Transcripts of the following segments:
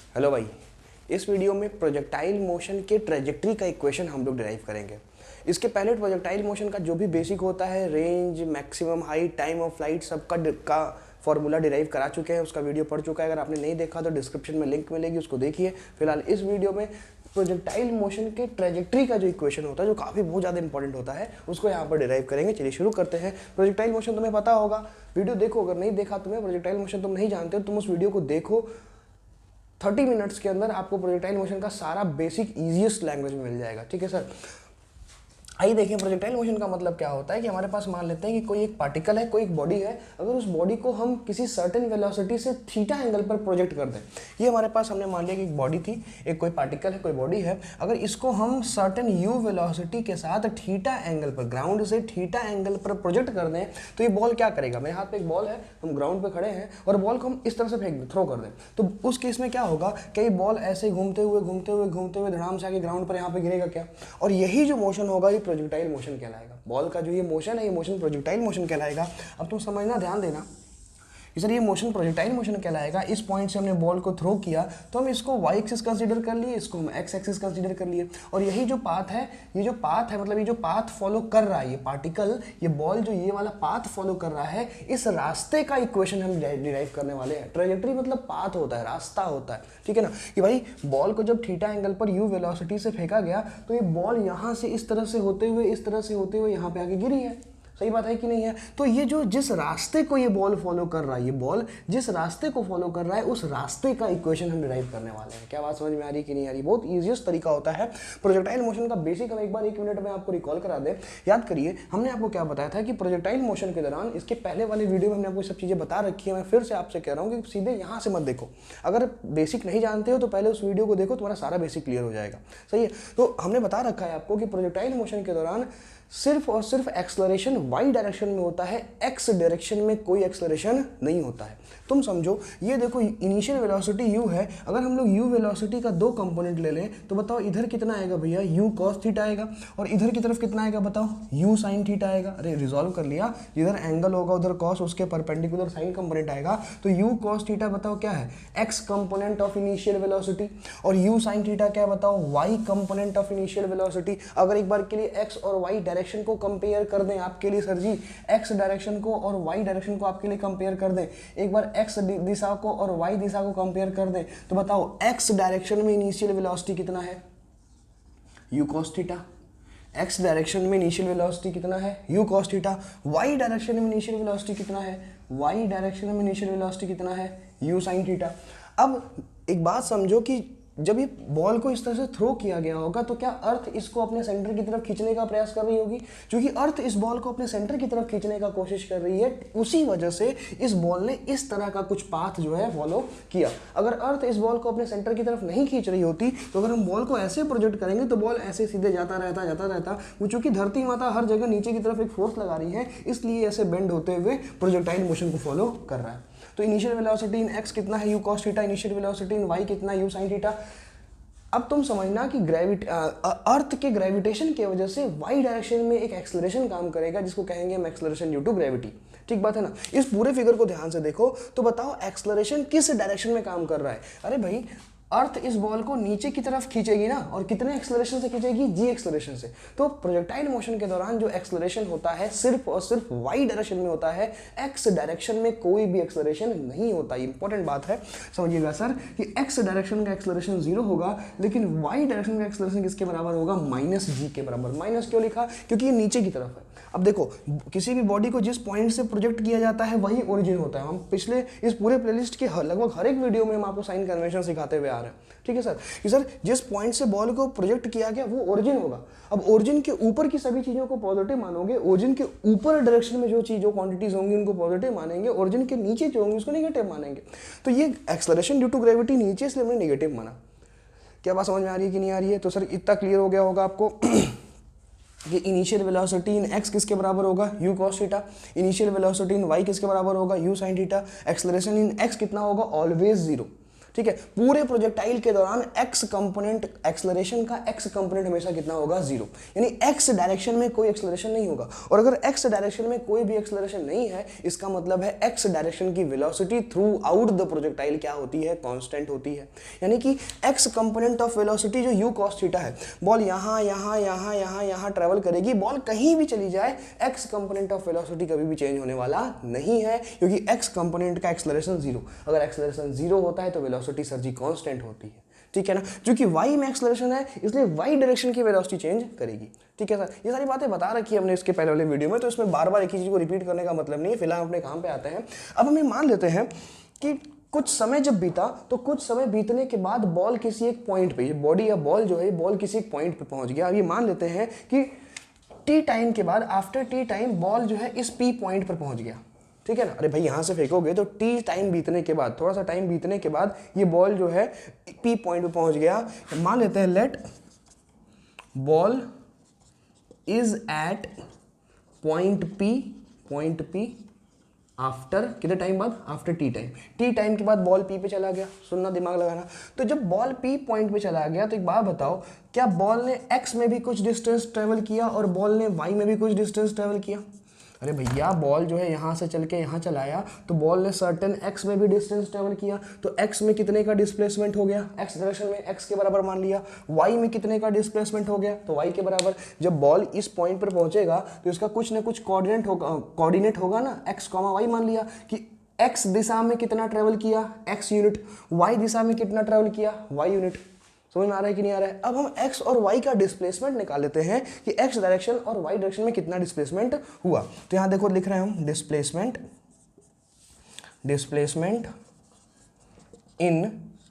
Hello भाई। इस video में प्रोजेक्टाइल मोशन के ट्रेजेक्ट्री का इक्वेशन हम लोग डिराइव करेंगे। इसके पहले प्रोजेक्टाइल मोशन का जो भी बेसिक होता है, range, maximum height, time of flight, सबका फॉर्मूला डिराइव करा चुके हैं। उसका वीडियो पढ़ चुका है। अगर आपने नहीं देखा तो डिस्क्रिप्शन में लिंक मिलेगी, उसको देखिए। फिलहाल इस वीडियो में प्रोजेक्टाइल मोशन के ट्रेजेक्ट्री का जो इक्वेशन होता है, जो काफ़ी बहुत ज़्यादा इंपॉर्टेंट होता है, उसको यहाँ पर डिराइव करेंगे। चलिए शुरू करते हैं। प्रोजेक्टाइल मोशन तुम्हें पता होगा, वीडियो देखो। अगर नहीं देखा तुम्हें प्रोजेक्टाइल मोशन तुम नहीं जानते हो, तुम उस वीडियो को देखो। 30 मिनट्स के अंदर आपको प्रोजेक्टाइल मोशन का सारा बेसिक ईजिएस्ट लैंग्वेज में मिल जाएगा। ठीक है सर। आइए देखिए, प्रोजेक्टाइल मोशन का मतलब क्या होता है कि हमारे पास मान लेते हैं कि कोई एक पार्टिकल है, कोई एक बॉडी है। अगर उस बॉडी को हम किसी सर्टेन वेलोसिटी से थीटा एंगल पर प्रोजेक्ट कर दें, ये हमारे पास हमने मान लिया कि एक बॉडी थी, एक कोई पार्टिकल है, कोई बॉडी है। अगर इसको हम सर्टेन यू वेलोसिटी के साथ थीटा एंगल पर, ग्राउंड से थीटा एंगल पर प्रोजेक्ट कर दें, तो ये बॉल क्या करेगा। मेरे हाथ पे एक बॉल है, हम ग्राउंड पे खड़े हैं और बॉल को हम इस तरह से फेंक दें, थ्रो कर दें, तो उस केस में क्या होगा कि ये बॉल ऐसे घूमते हुए धड़ाम से आके ग्राउंड पर यहाँ पे गिरेगा क्या। और यही जो मोशन होगा ये प्रोजेक्टाइल मोशन कहलाएगा। बॉल का जो ये मोशन है, ये मोशन प्रोजेक्टाइल मोशन कहलाएगा। अब तुम समझना, ध्यान देना कि सर ये मोशन प्रोजेक्टाइल मोशन कहलाएगा। इस पॉइंट से हमने बॉल को थ्रो किया तो हम इसको वाई एक्सिस कंसीडर कर लिए, इसको हम एक्स एक्सिस कंसीडर कर लिए। और यही जो पाथ है, ये जो पाथ है, मतलब ये जो पाथ फॉलो कर रहा है ये पार्टिकल, ये बॉल जो ये वाला पाथ फॉलो कर रहा है, इस रास्ते का इक्वेशन हम डिराइव करने वाले हैं। ट्रेजेक्ट्री मतलब पाथ होता है, रास्ता होता है। ठीक है ना, कि भाई बॉल को जब थीटा एंगल पर यू वेलोसिटी से फेंका गया तो ये बॉल यहाँ से इस तरह से होते हुए यहाँ पे आके गिरी है। सही बात है कि नहीं है। तो ये जो जिस रास्ते को ये बॉल फॉलो कर रहा है, ये बॉल जिस रास्ते को फॉलो कर रहा है, उस रास्ते का इक्वेशन हम डिराइव करने वाले हैं। क्या बात समझ में आ रही है कि नहीं आ रही। बहुत ईजिएस्ट तरीका होता है प्रोजेक्टाइल मोशन का। बेसिक हम एक बार 1 मिनट में आपको रिकॉल करा दें। याद करिए, हमने आपको क्या बताया था कि प्रोजेक्टाइल मोशन के दौरान, इसके पहले वाले वीडियो में हमने आपको सब चीज़ें बता रखी है। मैं फिर से आपसे कह रहा हूँ कि सीधे यहाँ से मत देखो। अगर बेसिक नहीं जानते हो तो पहले उस वीडियो को देखो, तुम्हारा सारा बेसिक क्लियर हो जाएगा। सही है। तो हमने बता रखा है आपको कि प्रोजेक्टाइल मोशन के दौरान सिर्फ और सिर्फ एक्सलरेशन वाई डायरेक्शन में होता है, एक्स डायरेक्शन में कोई एक्सलरेशन नहीं होता है। तुम समझो, ये देखो इनिशियल वेलोसिटी u है। अगर हम लोग u वेलोसिटी का 2 कंपोनेंट ले लें तो बताओ इधर कितना आएगा भैया, u cos थीटा आएगा, और इधर की तरफ कितना आएगा बताओ, u sin थीटा आएगा। अरे रिजॉल्व कर लिया, जिधर एंगल होगा उधर cos, उसके परपेंडिकुलर sin कंपोनेंट आएगा। तो u cos थीटा बताओ क्या है, x component of initial velocity, और u sin थीटा क्या बताओ, y component of initial velocity. अगर एक बार के लिए x और y डायरेक्शन को कंपेयर कर दें आपके लिए, सर जी x डायरेक्शन को और y डायरेक्शन को आपके लिए कंपेयर कर दें, एक बार x दिशा को और y दिशा को कंपेयर कर दें, तो बताओ x डायरेक्शन में इनिशियल वेलोसिटी कितना है, u cos theta. x direction में इनिशियल वेलोसिटी कितना है, u cos theta. y direction में इनिशियल वेलोसिटी कितना है, y डायरेक्शन में इनिशियल वेलोसिटी कितना है, u sin थीटा। अब एक बात समझो कि जब ये बॉल को इस तरह से थ्रो किया गया होगा तो क्या अर्थ इसको अपने सेंटर की तरफ खींचने का प्रयास कर रही होगी। क्योंकि अर्थ इस बॉल को अपने सेंटर की तरफ खींचने का कोशिश कर रही है, उसी वजह से इस बॉल ने इस तरह का कुछ पाथ जो है फॉलो किया। अगर अर्थ इस बॉल को अपने सेंटर की तरफ नहीं खींच रही होती तो अगर हम बॉल को ऐसे प्रोजेक्ट करेंगे तो बॉल ऐसे सीधे जाता रहता। वो चूंकि धरती माता हर जगह नीचे की तरफ एक फोर्स लगा रही है, इसलिए ऐसे बेंड होते हुए प्रोजेक्टाइल मोशन को फॉलो कर रहा है। तो इनिशियल वेलोसिटी इन x कितना है, u cos theta. Initial velocity इन y कितना, u sin थीटा। अब तुम समझना कि अर्थ के ग्रेविटेशन की वजह से वाई डायरेक्शन में एक एक्सेलरेशन काम करेगा, जिसको कहेंगे हम एक्सेलरेशन ड्यू टू ग्रेविटी। ठीक बात है ना। इस पूरे फिगर को ध्यान से देखो तो बताओ एक्सेलरेशन किस डायरेक्शन में काम कर रहा है। अरे भाई, अर्थ इस बॉल को नीचे की तरफ खींचेगी ना, और कितने एक्सेलरेशन से खींचेगी, जी एक्सेलरेशन से। तो प्रोजेक्टाइल मोशन के दौरान जो एक्सेलरेशन होता है सिर्फ और सिर्फ वाई डायरेक्शन में होता है, एक्स डायरेक्शन में कोई भी एक्सेलरेशन नहीं होता। इंपॉर्टेंट बात है, समझिएगा सर, कि एक्स डायरेक्शन का एक्सेलरेशन 0 होगा, लेकिन वाई डायरेक्शन का एक्सेलरेशन किसके बराबर होगा, -g के बराबर। माइनस क्यों लिखा, क्योंकि ये नीचे की तरफ है। अब देखो, किसी भी बॉडी को जिस पॉइंट से प्रोजेक्ट किया जाता है वही ओरिजिन होता है। हम पिछले इस पूरे प्लेलिस्ट के लगभग हर एक वीडियो में हम आपको साइन कन्वेंशन सिखाते हुए आ रहे हैं। ठीक है सर, कि सर जिस पॉइंट से बॉल को प्रोजेक्ट किया गया वो ओरिजिन होगा। अब ओरिजिन के ऊपर की सभी चीज़ों को पॉजिटिव मानोगे, ओरिजिन के ऊपर डायरेक्शन में जो क्वांटिटीज होंगी उनको पॉजिटिव मानेंगे, ओरिजिन के नीचे जो होंगी उसको नेगेटिव मानेंगे। तो ये एक्सेलरेशन ड्यू टू ग्रेविटी नीचे, इसलिए हमने नेगेटिव माना। क्या बात समझ में आ रही है कि नहीं आ रही है। तो सर इतना क्लियर हो गया होगा आपको कि इनिशियल वेलोसिटी इन x किसके बराबर होगा, u cos theta. Initial velocity इन y किसके बराबर होगा, u sin theta. Acceleration in x कितना होगा, ऑलवेज 0। ठीक है। पूरे प्रोजेक्टाइल के दौरान एक्स कंपोनेंट एक्सलरेशन का एक्स कंपोनेंट हमेशा कितना होगा, 0, यानी एक्स डायरेक्शन में कोई एक्सलरेशन नहीं होगा। और अगर एक्स डायरेक्शन में कोई भी एक्सलरेशन नहीं है, इसका मतलब है एक्स डायरेक्शन की velocity through out the projectile क्या होती है, कांस्टेंट होती है। यानी कि एक्स कंपोनेंट ऑफ वेलोसिटी जो u cos थीटा है, बॉल यहाँ यहाँ यहाँ यहाँ यहाँ ट्रेवल करेगी, बॉल कहीं भी चली जाए, एक्स कंपोनेंट ऑफ वेलोसिटी कभी भी चेंज होने वाला नहीं है, क्योंकि एक्स कंपोनेंट का एक्सलरेशन 0। अगर एक्सलरेशन 0 होता है तो वेलोसिटी सर जी कांस्टेंट होती है, ठीक है ना। क्योंकि y में एक्सलरेशन है, इसलिए y डायरेक्शन की वेलोसिटी चेंज करेगी, ठीक है सर। ये सारी बातें बता रखी है हमने इसके पहले वाले वीडियो में, तो इसमें बार बार एक ही चीज को रिपीट करने का मतलब नहीं है। फिलहाल अपने काम पे आते हैं। अब हम ये मान लेते हैं कि कुछ समय जब बीता, तो कुछ समय बीतने के बाद बॉल किसी एक पॉइंट पे, बॉडी या बॉल जो है, बॉल किसी एक पॉइंट पे पहुंच गया। अब ये मान लेते हैं कि टी टाइम के बाद, आफ्टर टी टाइम बॉल जो है इस पी पॉइंट पर पहुंच गया, ठीक है ना। अरे भाई यहाँ से फेंकोगे तो टी टाइम बीतने के बाद, थोड़ा सा टाइम बीतने के बाद ये बॉल जो है पी पॉइंट पे पहुंच गया। मान लेते हैं let ball is at point P after कितने टाइम बाद, after T time. T time के बाद बॉल पी पे चला गया, सुनना दिमाग लगाना। तो जब बॉल पी पॉइंट पे चला गया, तो एक बात बताओ, क्या बॉल ने एक्स में भी कुछ डिस्टेंस ट्रेवल किया और बॉल ने वाई में भी कुछ डिस्टेंस ट्रेवल किया? अरे भैया बॉल जो है यहाँ से चल के यहाँ चलाया, तो बॉल ने सर्टेन एक्स में भी डिस्टेंस ट्रेवल किया, तो एक्स में कितने का डिस्प्लेसमेंट हो गया, एक्स डायरेक्शन में एक्स के बराबर मान लिया। वाई में कितने का डिस्प्लेसमेंट हो गया, तो वाई के बराबर। जब बॉल इस पॉइंट पर पहुंचेगा तो इसका कुछ ना कुछ कोऑर्डिनेट होगा ना, एक्स कॉमा वाई मान लिया कि एक्स दिशा में कितना ट्रेवल किया, एक्स यूनिट, वाई दिशा में कितना ट्रेवल किया, वाई यूनिट। समझ में आ रहा है कि नहीं आ रहा है? अब हम x और y का डिस्प्लेसमेंट निकाल लेते हैं कि x डायरेक्शन और y डायरेक्शन में कितना डिस्प्लेसमेंट हुआ। तो यहां देखो लिख रहे हैं हम डिस्प्लेसमेंट इन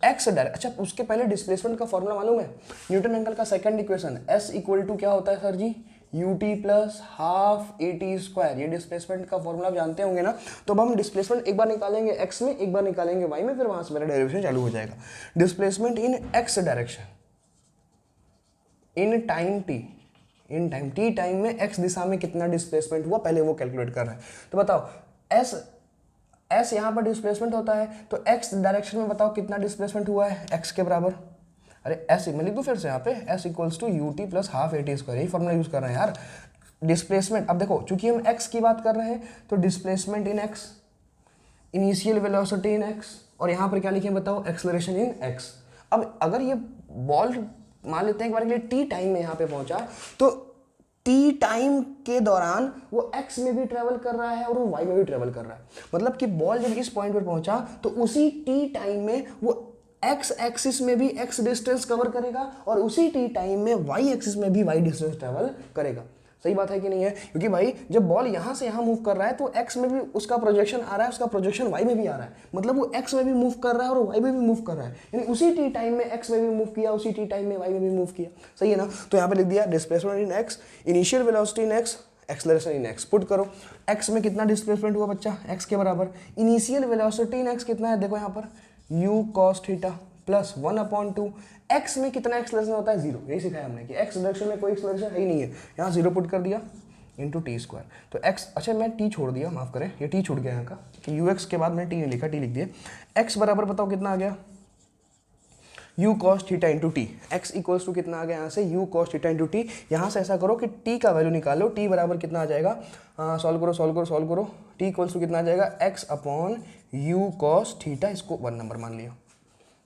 x डायरेक्शन। अच्छा, उसके पहले डिस्प्लेसमेंट का फॉर्मूला मालूम है? न्यूटन एंगल का second equation, s equal to क्या होता है sir ji, ut plus half at square. ये डिस्प्लेसमेंट का फॉर्मूला आप जानते होंगे ना। तो अब हम डिस्प्लेसमेंट एक बार निकालेंगे x में, एक बार निकालेंगे y में, फिर वहां से मेरा डेरिवेशन चालू हो जाएगा। Displacement in x direction in time t time में x दिशा में कितना डिस्प्लेसमेंट हुआ, पहले वो कैलकुलेट कर रहे हैं। तो बताओ s यहाँ पर डिस्प्लेसमेंट होता है, तो x डायरेक्शन में बताओ कितना डिस्प्लेसमेंट हुआ है, x के बराबर। अरे एस मैं लिख दूँ फिर से यहाँ पे, S equals to U T plus half A T square, यही फॉर्मूला यूज कर रहे हैं यार। डिस्प्लेसमेंट, अब देखो चूंकि हम एक्स की बात कर रहे हैं, तो displacement in x, initial velocity in x, और यहाँ पर क्या लिखे बताओ, एक्सलरेशन इन एक्स। अब अगर ये बॉल मान लेते हैं एक बार के लिए टी टाइम में यहाँ पे पहुंचा, तो टी टाइम के दौरान वो एक्स में भी ट्रेवल कर रहा है और वो वाई में भी ट्रेवल कर रहा है। मतलब कि बॉल जब इस पॉइंट पर पहुंचा, तो उसी टी टाइम में वो एक्स एक्सिस में भी एक्स डिस्टेंस कवर करेगा और उसी टी टाइम में वाई एक्सिस में भी वाई डिस्टेंस ट्रेवल करेगा। सही बात है कि नहीं है? क्योंकि भाई जब बॉल यहाँ से यहाँ मूव कर रहा है, तो एक्स में भी उसका प्रोजेक्शन आ रहा है, उसका प्रोजेक्शन वाई में भी आ रहा है। मतलब वो एक्स में भी मूव कर रहा है और वाई में भी मूव कर रहा है, यानी उसी टी टाइम में एक्स में भी मूव किया, उसी टी टाइम में वाई में भी मूव किया। सही है ना? तो यहाँ पे लिख दिया displacement in x, initial velocity in x, acceleration in x. Put करो, एक्स में कितना डिस्प्लेसमेंट हुआ बच्चा, एक्स के बराबर। इनिशियल वेलोसिटी इन एक्स कितना है, देखो यहाँ पर u cos theta plus 1/2। X में कितना एक्सलरेशन होता है, 0। यही सिखाया हमने कि एक्स डायरेक्शन में कोई एक्सलरेशन है ही नहीं है, यहाँ 0 पुट कर दिया इंटू टी स्क्वायर। तो एक्स, अच्छा मैं टी छोड़ दिया, माफ करें, ये टी छूट गया यहाँ का, कि यू एक्स के बाद मैंने टी नहीं लिखा, टी लिख दिया। एक्स बराबर बताओ कितना आ गया, u cos theta into T. X equals to कितना आ गया यहाँ से, u cos theta into T. यहाँ से ऐसा करो कि t का वैल्यू निकालो, t बराबर कितना आ जाएगा, सॉल्व करो। t इक्वल्स टू कितना आ जाएगा, x upon u cos theta, इसको 1 नंबर मान लिया।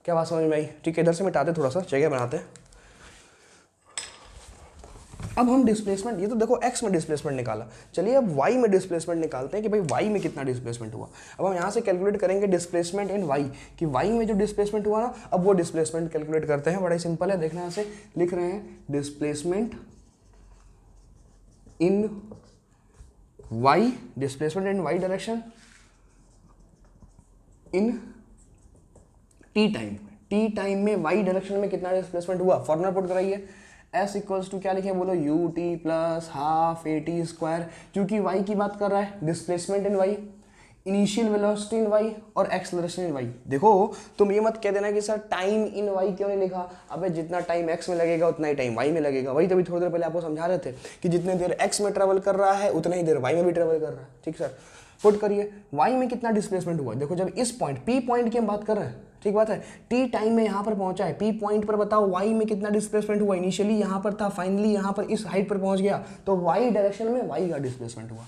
क्या बात समझ में आई? ठीक है, इधर से मिटाते, थोड़ा सा जगह बनाते हैं। अब हम डिस्प्लेसमेंट, ये तो देखो x में डिस्प्लेसमेंट निकाला, चलिए अब y में डिस्प्लेसमेंट निकालते हैं कि भाई y में कितना डिस्प्लेसमेंट हुआ। अब हम यहाँ से कैलकुलेट करेंगे डिस्प्लेसमेंट इन y, कि y में जो डिस्प्लेसमेंट हुआ ना, अब वो डिस्प्लेसमेंट कैलकुलेट करते हैं। बड़ा ही सिंपल है, देखना, यहाँ से लिख रहे हैं displacement in y, displacement in y direction in T time में y डायरेक्शन में कितना डिस्प्लेसमेंट हुआ, फॉर्मूला पुट कराइए। s इक्वल्स टू क्या लिखे बोलो, you T plus half A T square. क्योंकि y की बात कर रहा है, displacement in y, initial velocity in y और एक्सलरेशन इन y। देखो तुम ये मत कह देना कि सर टाइम इन y क्यों नहीं लिखा। अबे जितना टाइम x में लगेगा उतना ही टाइम y में लगेगा। वही तभी थोड़ी देर पहले आपको समझा रहे थे कि जितनी देर x में ट्रेवल कर रहा है उतना ही देर y में भी ट्रेवल कर रहा है। ठीक सर, पुट करिए, y में कितना डिस्प्लेसमेंट हुआ। देखो जब इस पॉइंट P पॉइंट की हम बात कर रहे हैं, ठीक बात है। टी टाइम में यहाँ पर पहुँचा है, पी पॉइंट पर बताओ वाई में कितना डिस्प्लेसमेंट हुआ, इनिशियली यहाँ पर था, फाइनली यहाँ पर इस हाइट पर पहुँच गया, तो वाई डायरेक्शन में वाई का डिस्प्लेसमेंट हुआ।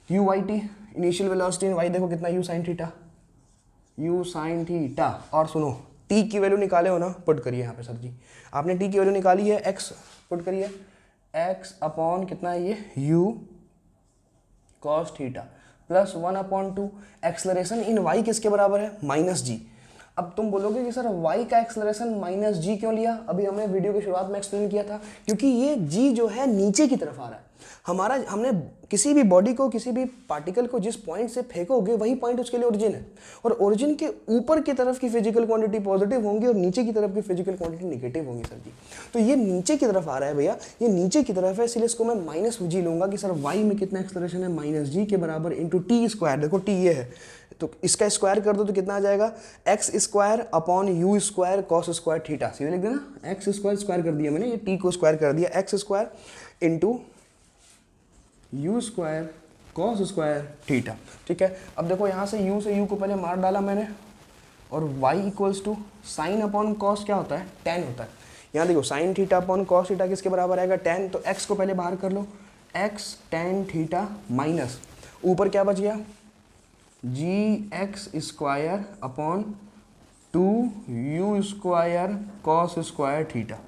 U Y T initial velocity in Y, देखो कितना U sine theta, U sine theta. और सुनो टी की वैल्यू निकाले हो ना, पुट करिए यहाँ पे सर जी, आपने टी की वैल्यू निकाली है, एक्स पुट करिए, एक्स अपॉन कितना है ये U cos theta plus 1/2। Acceleration in Y किसके बराबर है, माइनस जी। अब तुम बोलोगे कि सर y का एक्सलरेशन माइनस जी क्यों लिया, अभी हमने वीडियो की शुरुआत में एक्सप्लेन किया था, क्योंकि ये g जो है नीचे की तरफ आ रहा है। हमने किसी भी बॉडी को, किसी भी पार्टिकल को जिस पॉइंट से फेंकोगे वही पॉइंट उसके लिए ओरिजिन है, और ओरिजिन के ऊपर की तरफ की फिजिकल क्वांटिटी पॉजिटिव होंगी और नीचे की तरफ की फिजिकल क्वांटिटी नेगेटिव होंगी सर जी। तो ये नीचे की तरफ आ रहा है भैया, ये नीचे की तरफ है, इसलिए इसको मैं माइनस जी लूंगा कि सर y में कितना एक्सलरेशन है, माइनस जी के बराबर इंटू टी स्क्वायर। देखो टी ये है, तो इसका स्क्वायर कर दो तो कितना आ जाएगा, x square upon you square cos square theta. सीधे लिख देना, एक्स स्क्वायर स्क्वायर कर दिया मैंने, ये टी को स्क्वायर कर दिया, x square into you square cos square theta. ठीक है, अब देखो यहाँ से यू को पहले मार डाला मैंने, और y equals to sine upon cos क्या होता है, टेन होता है। यहाँ देखो sine theta upon cos theta किसके बराबर आएगा, टेन। तो x को पहले बाहर कर लो, x टेन थीटा माइनस ऊपर क्या बच गया, g x square upon 2u square cos square theta.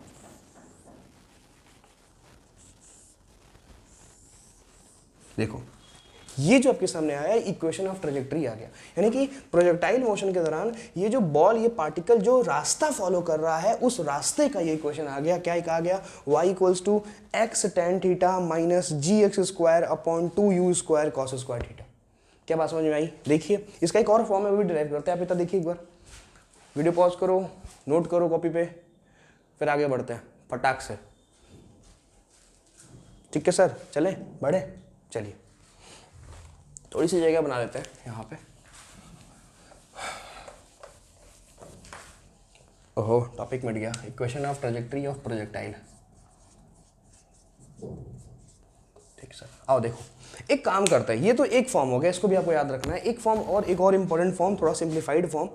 देखो ये जो आपके सामने आया, इक्वेशन ऑफ ट्रेजेक्ट्री आ गया, यानी कि प्रोजेक्टाइल मोशन के दौरान ये जो बॉल, ये पार्टिकल जो रास्ता फॉलो कर रहा है, उस रास्ते का ये इक्वेशन आ गया। क्या आ गया, y equals to x tan theta minus ji x square upon 2u square cos square theta. क्या बात समझ में आई? देखिए इसका एक और फॉर्म है, वो भी डिराइव करते हैं। आप इतना देखिए, एक बार वीडियो पॉज करो, नोट करो कॉपी पे, फिर आगे बढ़ते हैं फटाक से। ठीक है सर, चले बढ़े, चलिए थोड़ी सी जगह बना लेते हैं यहाँ पे। ओहो, टॉपिक मिट गया, equation of trajectory of projectile. ठीक सर, आओ देखो एक काम करता है, ये तो एक फॉर्म हो गया, इसको भी आपको याद रखना है। एक फॉर्म और एक और इंपॉर्टेंट फॉर्म, थोड़ा सिंप्लीफाइड फॉर्म।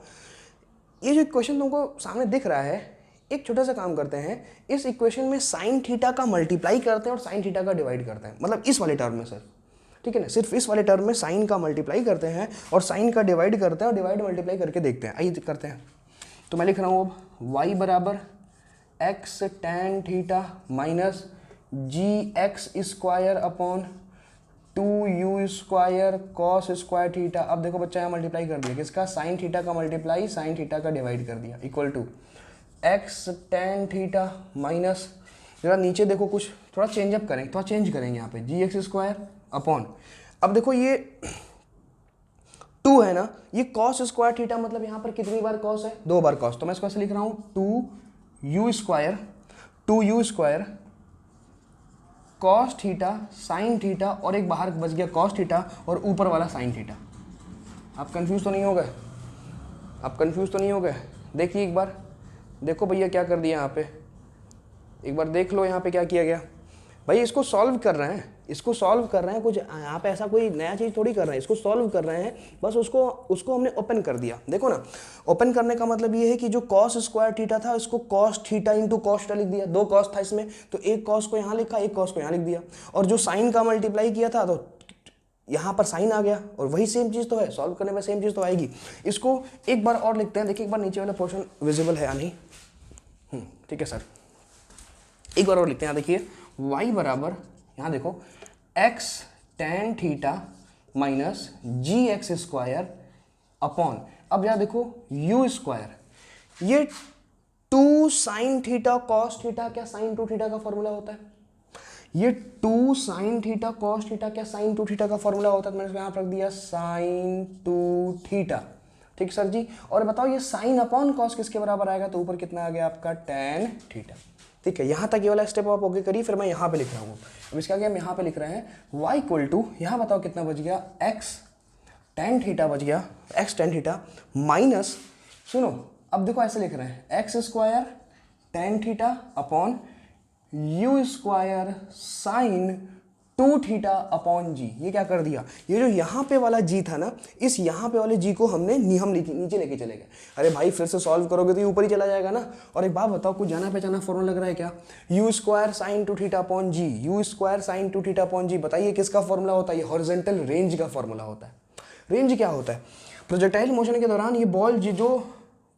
ये जो इक्वेशन तुमको सामने दिख रहा है, एक छोटा सा काम करते हैं, इस इक्वेशन में साइन थीटा का मल्टीप्लाई करते हैं और साइन थीटा का डिवाइड करते हैं, मतलब इस वाले टर्म में सर, ठीक है ना, सिर्फ इस वाले टर्म में साइन का मल्टीप्लाई करते हैं और साइन का डिवाइड करते हैं, और डिवाइड मल्टीप्लाई करके देखते हैं। आइए करते हैं। तो मैं लिख रहा हूँ अब y बराबर एक्स टेन थीटा माइनस जी x square upon 2u square cos square theta. अब देखो बच्चा यहाँ मल्टीप्लाई कर दिया, किसका, साइन थीटा का मल्टीप्लाई साइन थीटा का डिवाइड कर दिया, equal to x tan theta minus, जरा नीचे देखो कुछ थोड़ा चेंजअप करेंगे, थोड़ा चेंज करेंगे यहाँ पे, जी एक्स स्क्वायर अपॉन, अब देखो ये 2 है ना, ये कॉस स्क्वायर थीटा मतलब यहाँ पर कितनी बार कॉस है, 2 बार कॉस, तो मैं इसको ऐसे लिख रहा हूँ 2u square cos theta sine theta, और एक बाहर बच गया कॉस थीटा और ऊपर वाला साइन थीटा। आप कंफ्यूज तो नहीं हो गए, आप कंफ्यूज तो नहीं हो गए? देखिए एक बार, देखो भैया क्या कर दिया यहाँ पे, एक बार देख लो यहाँ पे क्या किया गया। भाई इसको सॉल्व कर रहे हैं, इसको सॉल्व कर रहे हैं, कुछ यहाँ पे ऐसा कोई नया चीज़ थोड़ी कर रहे हैं, इसको सॉल्व कर रहे हैं, बस उसको हमने ओपन कर दिया। देखो ना, ओपन करने का मतलब ये है कि जो कॉस स्क्वायर थीटा था, इसको cos theta into cos theta लिख दिया, 2 कॉस था इसमें, तो एक कॉस को यहाँ लिखा, एक कॉस को यहाँ लिख दिया, और जो साइन का मल्टीप्लाई किया था तो यहाँ पर साइन आ गया, और वही सेम चीज़ तो है, सॉल्व करने में सेम चीज़ तो आएगी। इसको एक बार और लिखते हैं, देखिए एक बार नीचे वाला पोर्शन विजिबल है या नहीं, ठीक है सर, एक बार और लिखते हैं। यहाँ देखिए y बराबर, यहाँ देखो x टेन थीटा माइनस जी एक्स स्क्वायर अपॉन, अब यहाँ देखो u स्क्वायर, ये 2 साइन थीटा कॉस थीटा, क्या साइन 2 थीटा का फॉर्मूला होता है, ये 2 साइन थीटा कॉस थीटा क्या साइन 2 थीटा का फॉर्मूला होता है, तो मैंने यहाँ पर रख दिया साइन 2 थीटा। ठीक सर जी, और बताओ ये साइन अपॉन कॉस किसके बराबर आएगा, तो ऊपर कितना आ गया आपका टेन थीटा। ठीक है, यहाँ तक ये वाला स्टेप आप ओके करिए, फिर मैं यहाँ पे लिख रहा हूँ। अब इसका क्या, हम यहाँ पे लिख रहे हैं y इक्वल टू, यहाँ बताओ कितना बच गया, x टेन थीटा बच गया, x टेन थीटा माइनस, सुनो अब देखो ऐसे लिख रहे हैं x square tan theta upon u square sine two theta upon g. ये क्या कर दिया, ये जो यहाँ पे वाला जी था ना, इस यहाँ पे वाले जी को हमने नीचे लेके चले गए। अरे भाई फिर से सॉल्व करोगे तो ये ऊपर ही चला जाएगा ना। और एक बात बताओ, कुछ जाना पहचाना फॉर्मूला लग रहा है क्या? U square sine two theta upon g, u square sine two theta upon g. बताइए किसका फॉर्मूला होता है? ये हॉरिजॉन्टल रेंज का फॉर्मूला होता है। रेंज क्या होता है? प्रोजेक्टाइल मोशन के दौरान ये बॉल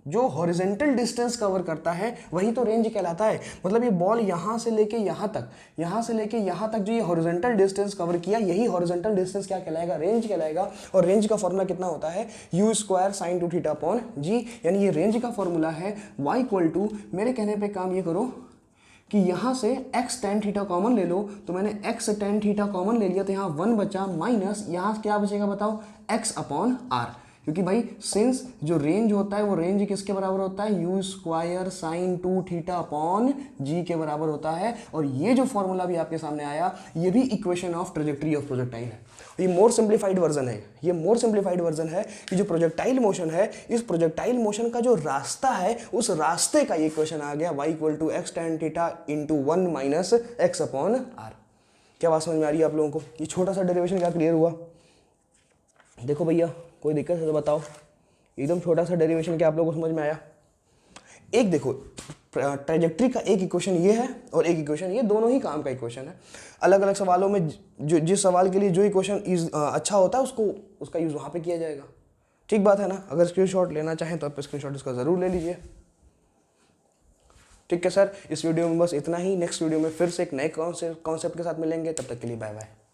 जो हॉरिजॉन्टल डिस्टेंस कवर करता है वही तो रेंज कहलाता है। मतलब ये बॉल यहाँ से लेके यहाँ तक जो ये हॉरिजॉन्टल डिस्टेंस कवर किया, यही हॉरिजॉन्टल डिस्टेंस क्या कहलाएगा? रेंज कहलाएगा। और रेंज का फॉर्मूला कितना होता है? U square sine two theta upon g. यानी ये रेंज का फॉर्मूला है y इक्वल टू, मेरे कहने पे काम ये करो कि यहाँ से x tan थीटा कॉमन ले लो, तो मैंने x tan थीटा कॉमन ले लिया, तो यहाँ 1 बचा, माइनस यहाँ क्या बचेगा बताओ? x upon R. क्योंकि भाई सिंस जो रेंज होता है वो रेंज किसके बराबर होता है? U square sine two theta upon g के बराबर होता है। और ये जो फॉर्मूला भी आपके सामने आया, ये भी equation of trajectory of projectile है। ये मोर सिंप्लीफाइड वर्जन है। ये मोर सिंप्लीफाइड वर्जन है कि जो प्रोजेक्टाइल मोशन है, इस प्रोजेक्टाइल मोशन का जो रास्ता है, उस रास्ते का ये इक्वेशन आ गया y equal to X tan theta into 1 minus X upon R. क्या बात समझ में आ रही है आप लोगों को? ये छोटा सा डेरिवेशन क्या क्लियर हुआ? देखो भैया, कोई दिक्कत है तो बताओ। एकदम छोटा सा डेरिवेशन क्या आप लोगों को समझ में आया? एक देखो, ट्रेजेक्ट्री का एक इक्वेशन ये है और एक इक्वेशन ये, दोनों ही काम का इक्वेशन है। अलग अलग सवालों में जो जिस सवाल के लिए जो इक्वेशन अच्छा होता है उसका यूज़ वहाँ पे किया जाएगा। ठीक बात है ना? अगर स्क्रीनशॉट लेना चाहें तो आप स्क्रीनशॉट इसका ज़रूर ले लीजिए। ठीक है सर, इस वीडियो में बस इतना ही। नेक्स्ट वीडियो में फिर से एक नए कॉन्सेप्ट के साथ मिलेंगे। तब तक के लिए बाय बाय।